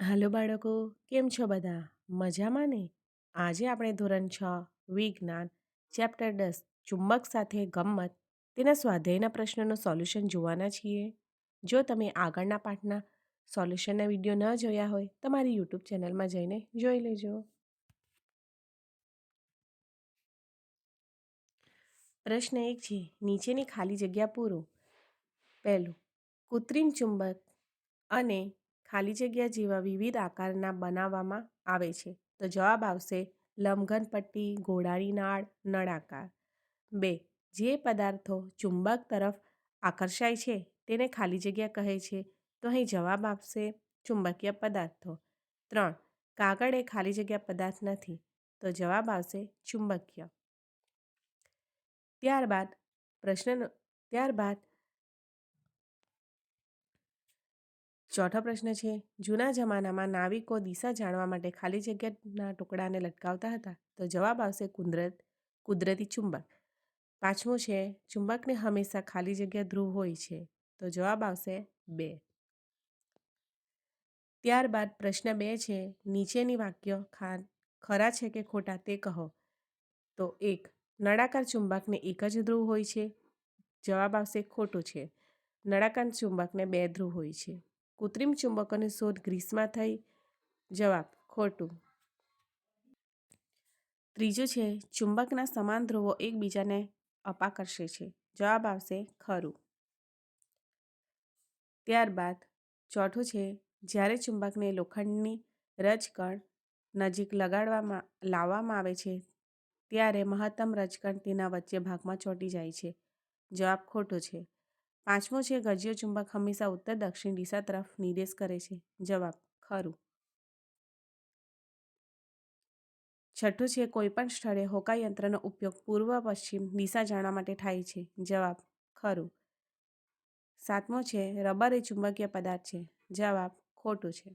હાલો બાળકો, કેમ છો બધા? મજામાં ને? આજે આપણે ધોરણ 6 વિજ્ઞાન ચેપ્ટર 10 ચુંબક સાથે ગમ્મત તેના સ્વાધ્યાયના પ્રશ્નનું સોલ્યુશન જોવાના છીએ. જો તમે આગળના પાઠના સોલ્યુશનના વિડીયો ન જોયા હોય તો મારી યુટ્યુબ ચેનલમાં જઈને જોઈ લેજો. પ્રશ્ન 1 છે, નીચેની ખાલી જગ્યા પૂરો. પહેલું, કૃત્રિમ ચુંબક અને ખાલી જગ્યા જેવા વિવિધ આકારના બનાવવામાં આવે છે. તો જવાબ આવશે લંબઘન પટ્ટી, ગોળાની નાળ, નળાકાર. 2. જે પદાર્થો ચુંબક તરફ આકર્ષાય છે તેને ખાલી જગ્યા કહે છે. તો અહીં જવાબ આપશે ચુંબકીય પદાર્થો. 3. કાગળ એ ખાલી જગ્યા પદાર્થ નથી. તો જવાબ આવશે ચુંબકીય. ત્યારબાદ ચોથો પ્રશ્ન છે, જૂના જમાનામાં નાવિકો દિશા જાણવા માટે ખાલી જગ્યાના ટુકડાને લટકાવતા હતા. તો જવાબ આવશે કુદરતી ચુંબક. પાંચમું છે, ચુંબકને હંમેશા ખાલી જગ્યા ધ્રુવ હોય છે. તો જવાબ આવશે 2. ત્યારબાદ પ્રશ્ન 2 છે, નીચેની વાક્યો ખરા છે કે ખોટા તે કહો. તો 1. નળાકાર ચુંબકને એક જ ધ્રુવ હોય છે. જવાબ આવશે ખોટું છે. નળાકાર ચુંબકને 2 ધ્રુવ હોય છે. કૃત્રિમ ચુંબકોની શોધ ગ્રીસમાં થઈ. જવાબ ખોટું. ત્રીજું છે, ચુંબકના સમાન ધ્રુવો એકબીજાને અપાકર્ષે છે. જવાબ આવશે ખરું. ત્યારબાદ ચોથું છે, જ્યારે ચુંબકને લોખંડની રજકણ નજીક લાવવામાં આવે છે ત્યારે મહત્તમ રજકણ તેના વચ્ચે ભાગમાં ચોંટી જાય છે. જવાબ ખોટો છે. પાંચમું છે, ગજિયો ચુંબક હંમેશા ઉત્તર દક્ષિણ દિશા તરફ નિર્દેશ કરે છે. જવાબ ખરું. છઠ્ઠું છે, કોઈપણ સ્થળે હોકાયંત્રનો ઉપયોગ પૂર્વ પશ્ચિમ દિશા જાણવા માટે થાય છે. જવાબ ખરું. સાતમું છે, રબર એ ચુંબકીય પદાર્થ છે. જવાબ ખોટું છે.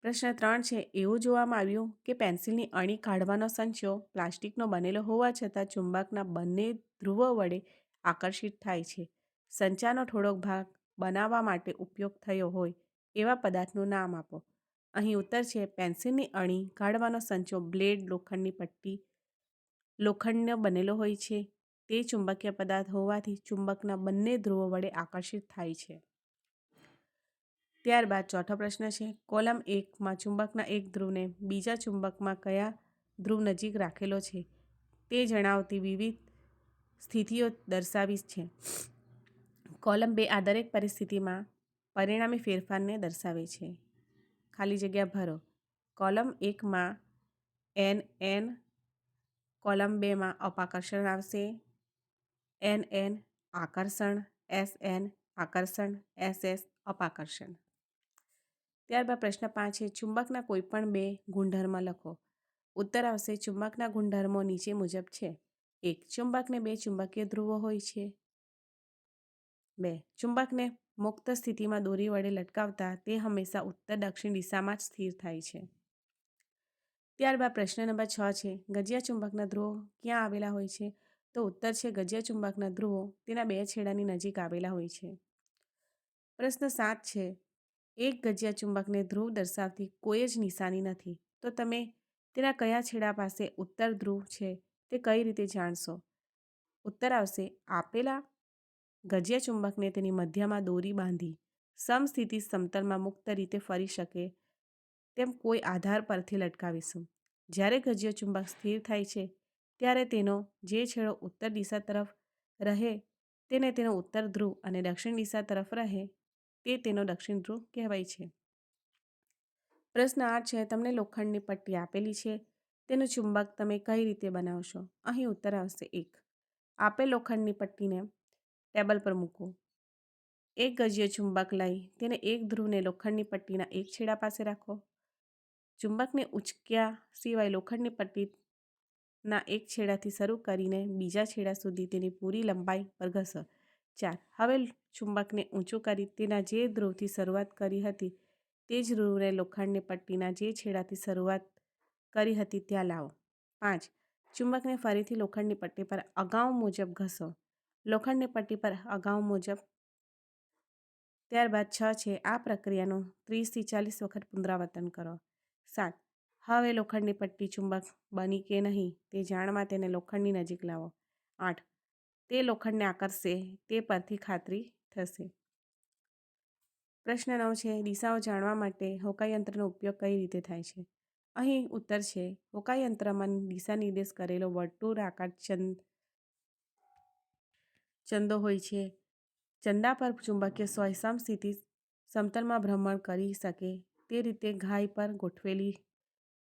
પ્રશ્ન 3 છે, એવું જોવામાં આવ્યું કે પેન્સિલની અણી કાઢવાનો સંચો પ્લાસ્ટિકનો બનેલો હોવા છતાં ચુંબકના બંને ધ્રુવો વડે આકર્ષિત થાય છે. સંચાનો થોડોક ભાગ બનાવવા માટે ઉપયોગ થયો હોય એવા પદાર્થનું નામ આપો. અહીં ઉત્તર છે, પેન્સિલની અણી કાઢવાનો સંચો બ્લેડ લોખંડનો બનેલો હોય છે. તે ચુંબકીય પદાર્થ હોવાથી ચુંબકના બંને ધ્રુવો વડે આકર્ષિત થાય છે. ત્યારબાદ ચોથો પ્રશ્ન છે, કોલમ 1માં ચુંબકના એક ધ્રુવને બીજા ચુંબકમાં કયા ધ્રુવ નજીક રાખેલો છે તે જણાવતી વિવિધ સ્થિતિઓ દર્શાવી છે. કોલમ 2 આ દરેક પરિસ્થિતિમાં પરિણામી ફેરફારને દર્શાવે છે. ખાલી જગ્યા ભરો. કોલમ 1માં NN, કોલમ 2માં અપાકર્ષણ આવશે. NN આકર્ષણ, SN આકર્ષણ, SS અપાકર્ષણ. ત્યારબાદ પ્રશ્ન 5 છે, ચુંબકના કોઈપણ 2 ગુણધર્મ લખો. ઉત્તર આવશે ચુંબકના ગુણધર્મો નીચે મુજબ છે. 1. ચુંબકને 2 ચુંબકીય ધ્રુવો હોય છે. 2. ચુંબકને મુક્ત સ્થિતિમાં દોરી વડે લટકાવતા તે હંમેશા ઉત્તર દક્ષિણ દિશામાં જ સ્થિર થાય છે. ત્યારબાદ પ્રશ્ન નંબર 6 છે, ગજિયા ચુંબકના ધ્રુવો ક્યાં આવેલા હોય છે? તો ઉત્તર છે, ગજિયા ચુંબકના ધ્રુવો તેના 2 છેડાની નજીક આવેલા હોય છે. પ્રશ્ન 7 છે, એક ગજિયા ચુંબકને ધ્રુવ દર્શાવતી કોઈ જ નિશાની નથી. તો તમે તેના કયા છેડા પાસે ઉત્તર ધ્રુવ છે તે કઈ રીતે જાણશો? ઉત્તર આવશે, આપેલા ગજિયા ચુંબકને તેની મધ્યમાં દોરી બાંધી સમસ્થિતિ સમતલમાં મુક્ત રીતે ફરી શકે તેમ કોઈ આધાર પરથી લટકાવીશું. જ્યારે ગજિયો ચુંબક સ્થિર થાય છે ત્યારે તેનો જે છેડો ઉત્તર દિશા તરફ રહે તેને તેનો ઉત્તર ધ્રુવ અને દક્ષિણ દિશા તરફ રહે તે તેનો દક્ષિણ ધ્રુવ કહેવાય છે. પ્રશ્ન 8 છે, તમને લોખંડની પટ્ટી આપેલી છે તેનું ચુંબક તમે કઈ રીતે બનાવશો? અહીં ઉત્તર આવશે 1. આપેલ લોખંડની પટ્ટીને ટેબલ પર મૂકો. એક ગજિયો ચુંબક લઈ તેને એક ધ્રુવને લોખંડની પટ્ટીના એક છેડા પાસે રાખો. ચુંબકને ઉંચક્યા સિવાય લોખંડની પટ્ટીના એક છેડાથી શરૂ કરીને બીજા છેડા સુધી તેની પૂરી લંબાઈ પર ઘસો. 4. હવે ચુંબકને ઊંચું કરી તેના જે ધ્રુવથી શરૂઆત કરી હતી તે જ ધ્રુવને લોખંડની પટ્ટીના જે છેડાથી શરૂઆત કરી હતી ત્યાં લાવો. 5. ચુંબકને ફરીથી લોખંડની પટ્ટી પર અગાઉ મુજબ ઘસો. લોખંડની પટ્ટી પર અગાઉ મુજબ ત્યારબાદ 6 છે આ પ્રક્રિયાનું 30થી 40 વખત પુનરાવર્તન કરો. 7 હવે લોખંડની પટ્ટી ચુંબક બની કે નહીં તે જાણવા તેને લોખંડની નજીક લાવો. 8 તે લોખંડને આકર્ષશે તે પરથી ખાતરી થશે. પ્રશ્ન 9 છે દિશાઓ જાણવા માટે હોકાયંત્રનો ઉપયોગ કઈ રીતે થાય છે? અહીં ઉત્તર છે હોકાયંત્રમાં દિશા નિર્દેશ કરેલો વર્તુળાકાર ચંદો હોય છે. ચંદા પર ચુંબકીય સોય સમસ્થિતિ સમતલમાં ભ્રમણ કરી શકે તે રીતે ઘાય પર ગોઠવેલી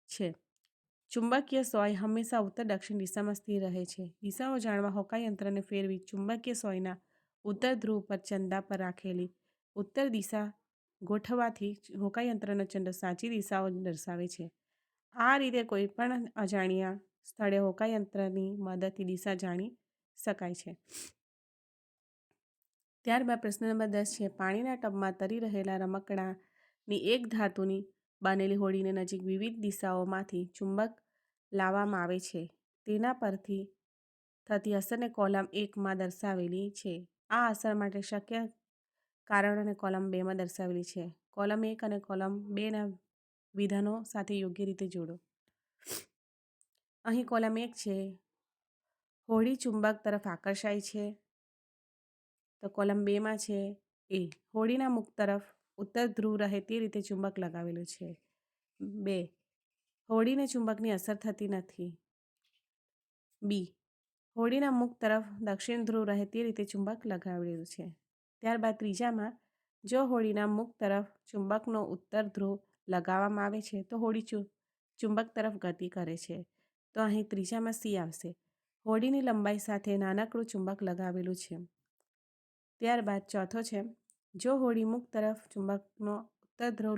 છે. ચુંબકીય સોય હંમેશા ઉત્તર દક્ષિણ દિશામાં સ્થિર રહે છે. દિશાઓ જાણવા હોકાયંત્રને ફેરવી ચુંબકીય સોયના ઉત્તર ધ્રુવ પર ચંદા પર રાખેલી ઉત્તર દિશા ગોઠવવાથી હોકાયંત્રનો ચંડો સાચી દિશાઓ દર્શાવે છે. આ રીતે કોઈ પણ અજાણ્યા સ્થળે હોકાયંત્રની મદદથી દિશા જાણી શકાય છે. ત્યારબાદ પ્રશ્ન નંબર 10 છે પાણીના ટબમાં તરી રહેલા રમકડાની એક ધાતુની બનેલી હોડીને નજીક વિવિધ દિશાઓમાંથી ચુંબક લાવવામાં આવે છે. તેના પરથી થતી અસરને કોલમ 1માં દર્શાવેલી છે. આ અસર માટે શક્ય કારણોને કોલમ 2માં દર્શાવેલી છે. કોલમ 1 અને કોલમ 2ના વિધાનો સાથે યોગ્ય રીતે જોડો. અહીં કોલમ 1 છે હોડી ચુંબક તરફ આકર્ષાય છે. તો કોલમ 2માં છે એ હોડીના મુખ તરફ ઉત્તર ધ્રુવ રહે તે રીતે ચુંબક લગાવેલું છે. 2 હોડીને ચુંબકની અસર થતી નથી. બી હોડીના મુખ તરફ દક્ષિણ ધ્રુવ રહે તે રીતે ચુંબક લગાવેલું છે. ત્યારબાદ ત્રીજામાં જો હોડીના મુખ તરફ ચુંબકનો ઉત્તર ધ્રુવ લગાવવામાં આવે છે તો હોડી ચુંબક તરફ ગતિ કરે છે. તો અહીં ત્રીજામાં સી આવશે. હોડીની લંબાઈ સાથે નાનકડું ચુંબક લગાવેલું છે. ત્યારબાદ ચોથો છે જો હોડી મુખ તરફ ચુંબકનો ઉત્તર ધ્રુવ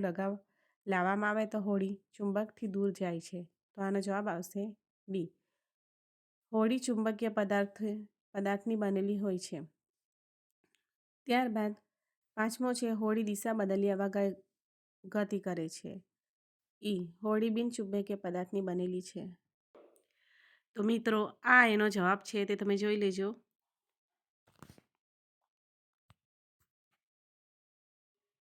લાવવામાં આવે તો હોડી ચુંબકથી દૂર જાય છે. તો આનો જવાબ આવશે ડી. હોડી ચુંબકીય પદાર્થની બનેલી હોય છે. ત્યારબાદ પાંચમો છે હોડી દિશા બદલ્યા વગર ગતિ કરે છે. ઈ હોડી બિનચુંબકીય પદાર્થની બનેલી છે. તો મિત્રો આ એનો જવાબ છે તે તમે જોઈ લેજો.